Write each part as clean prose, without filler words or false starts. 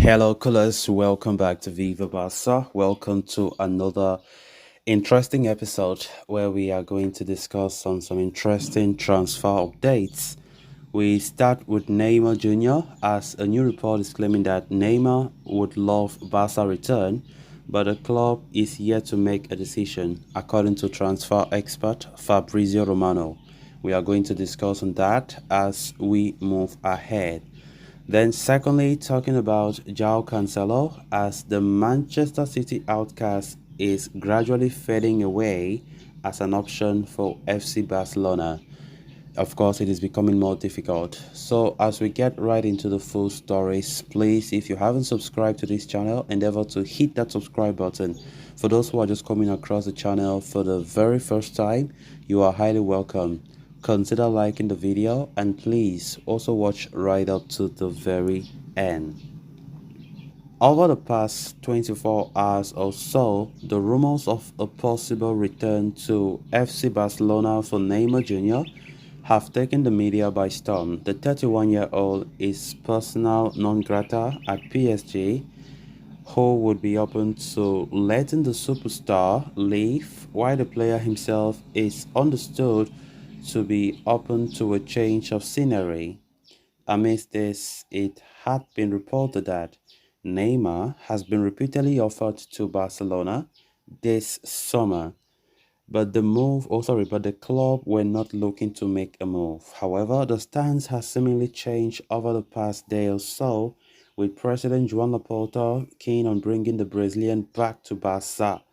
Hello, colors. Welcome back to Viva Barca. Welcome to another interesting episode where we are going to discuss on some interesting transfer updates. We start with Neymar Jr. as a new report is claiming that Neymar would love Barca return, but the club is yet to make a decision, according to transfer expert Fabrizio Romano. We are going to discuss on that as we move ahead. Then, secondly, talking about João Cancelo as the Manchester City outcast is gradually fading away as an option for FC Barcelona. Of course, it is becoming more difficult. So, as we get right into the full stories, please, if you haven't subscribed to this channel, endeavor to hit that subscribe button. For those who are just coming across the channel for the very first time, you are highly welcome. Consider liking the video and please also watch right up to the very end. Over the past 24 hours or so, the rumors of a possible return to FC Barcelona for Neymar Jr. have taken the media by storm. The 31-year-old is persona non grata at PSG, who would be open to letting the superstar leave, while the player himself is understood to be open to a change of scenery. Amidst this, it had been reported that Neymar has been repeatedly offered to Barcelona this summer, but the club were not looking to make a move. However, the stance has seemingly changed over the past day or so, with President Joan Laporta keen on bringing the Brazilian back to Barca.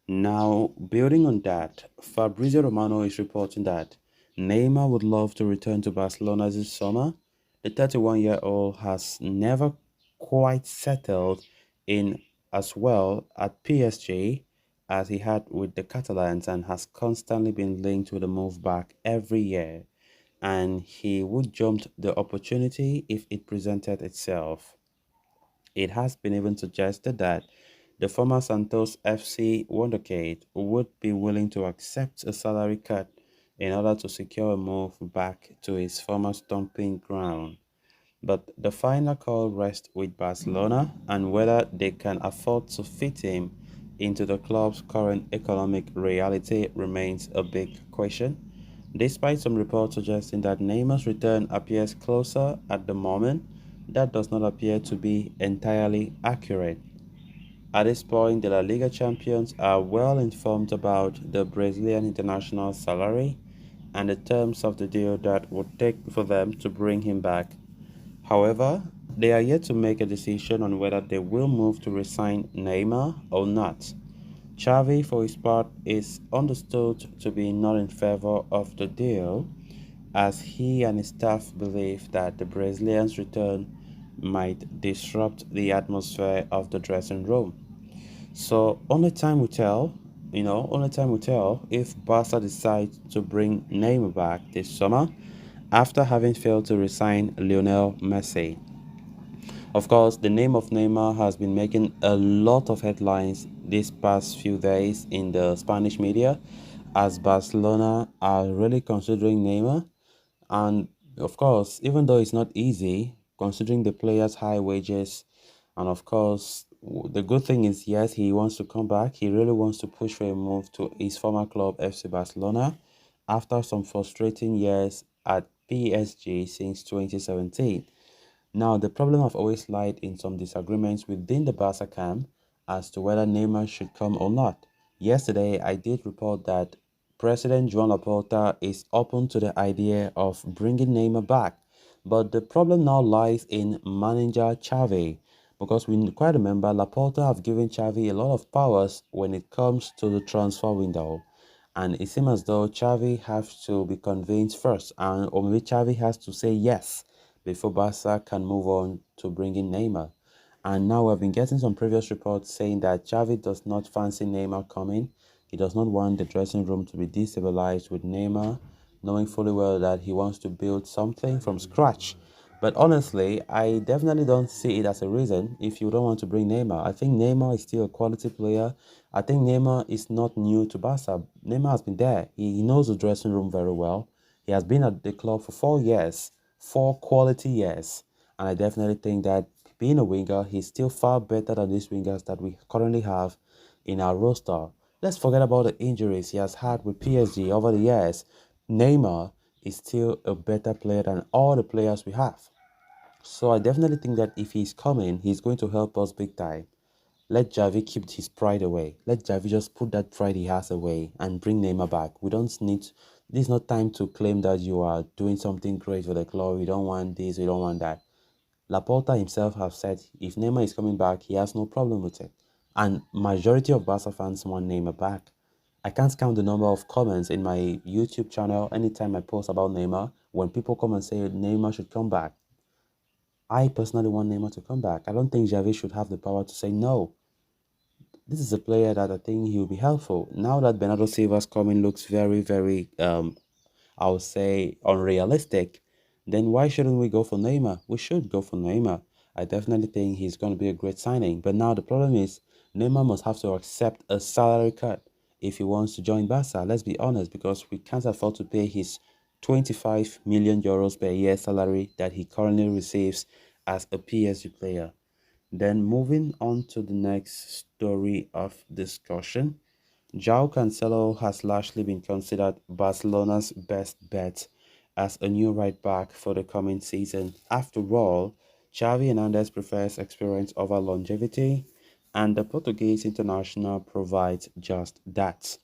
Now, building on that, Fabrizio Romano is reporting that Neymar would love to return to Barcelona this summer. The 31-year-old has never quite settled in as well at PSG as he had with the Catalans and has constantly been linked with a move back every year, and he would jump the opportunity if it presented itself. It has been even suggested that the former Santos FC wonderkid would be willing to accept a salary cut in order to secure a move back to his former stomping ground. But the final call rests with Barcelona and whether they can afford to fit him into the club's current economic reality remains a big question. Despite some reports suggesting that Neymar's return appears closer at the moment, that does not appear to be entirely accurate. At this point, the La Liga champions are well informed about the Brazilian international salary and the terms of the deal that would take for them to bring him back. However, they are yet to make a decision on whether they will move to resign Neymar or not. Xavi, for his part, is understood to be not in favor of the deal, as he and his staff believe that the Brazilian's return might disrupt the atmosphere of the dressing room. So only time will tell, only time will tell if Barca decides to bring Neymar back this summer after having failed to resign Lionel Messi. Of course, the name of Neymar has been making a lot of headlines these past few days in the Spanish media as Barcelona are really considering Neymar. And of course, even though it's not easy, considering the player's high wages, and of course, the good thing is, yes, he wants to come back. He really wants to push for a move to his former club, FC Barcelona, after some frustrating years at PSG since 2017. Now, the problem have always lied in some disagreements within the Barca camp as to whether Neymar should come or not. Yesterday, I did report that President Joan Laporta is open to the idea of bringing Neymar back, but the problem now lies in manager Xavi, because we quite remember Laporta have given Xavi a lot of powers when it comes to the transfer window. And it seems as though Xavi has to be convinced first, and or maybe Xavi has to say yes before Barca can move on to bringing Neymar. And now we've been getting some previous reports saying that Xavi does not fancy Neymar coming. He does not want the dressing room to be destabilized with Neymar, knowing fully well that he wants to build something from scratch. But honestly, I definitely don't see it as a reason if you don't want to bring Neymar. I think Neymar is still a quality player. I think Neymar is not new to Barca. Neymar has been there. He knows the dressing room very well. He has been at the club for 4 years, 4 quality years. And I definitely think that being a winger, he's still far better than these wingers that we currently have in our roster. Let's forget about the injuries he has had with PSG over the years. Neymar is still a better player than all the players we have. So I definitely think that if he's coming, he's going to help us big time. Let Javi keep his pride away. Let Javi just put that pride he has away and bring Neymar back. We don't need. This is not time to claim that you are doing something great for the club. We don't want this. We don't want that. Laporta himself have said if Neymar is coming back, he has no problem with it. And majority of Barca fans want Neymar back. I can't count the number of comments in my YouTube channel anytime I post about Neymar. When people come and say Neymar should come back, I personally want Neymar to come back. I don't think Javi should have the power to say no. This is a player that I think he will be helpful. Now that Bernardo Silva's coming looks very, very, I would say, unrealistic, then why shouldn't we go for Neymar? We should go for Neymar. I definitely think he's going to be a great signing. But now the problem is Neymar must have to accept a salary cut if he wants to join Barca. Let's be honest, because we can't afford to pay his 25 million euros per year salary that he currently receives as a PSG player. Then moving on to the next story of discussion, João Cancelo has largely been considered Barcelona's best bet as a new right back for the coming season. After all, Xavi Hernandez prefers experience over longevity, and the Portuguese international provides just that.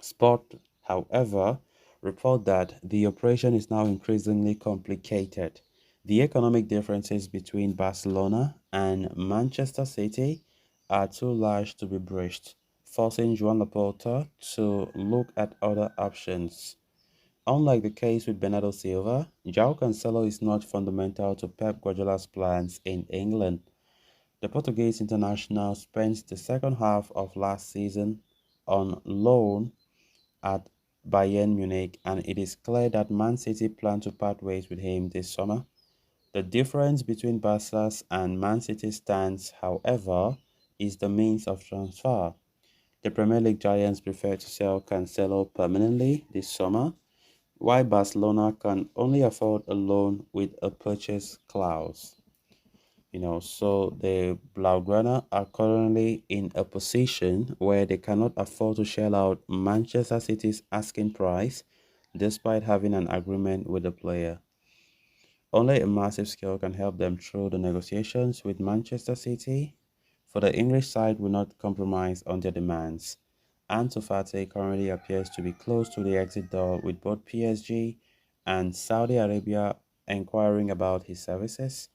Sport, however, report that the operation is now increasingly complicated. The economic differences between Barcelona and Manchester City are too large to be bridged, forcing Joan Laporta to look at other options. Unlike the case with Bernardo Silva, João Cancelo is not fundamental to Pep Guardiola's plans in England. The Portuguese international spent the second half of last season on loan at Bayern Munich, and it is clear that Man City plan to part ways with him this summer. The difference between Barca's and Man City's stance, however, is the means of transfer. The Premier League giants prefer to sell Cancelo permanently this summer, while Barcelona can only afford a loan with a purchase clause. So the Blaugrana are currently in a position where they cannot afford to shell out Manchester City's asking price despite having an agreement with the player. Only a massive scale can help them through the negotiations with Manchester City, for the English side will not compromise on their demands. Ansu Fati currently appears to be close to the exit door with both PSG and Saudi Arabia inquiring about his services.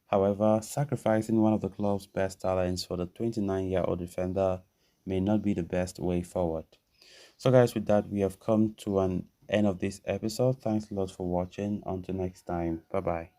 However, sacrificing one of the club's best talents for the 29-year-old defender may not be the best way forward. So guys, with that, we have come to an end of this episode. Thanks a lot for watching. Until next time. Bye bye.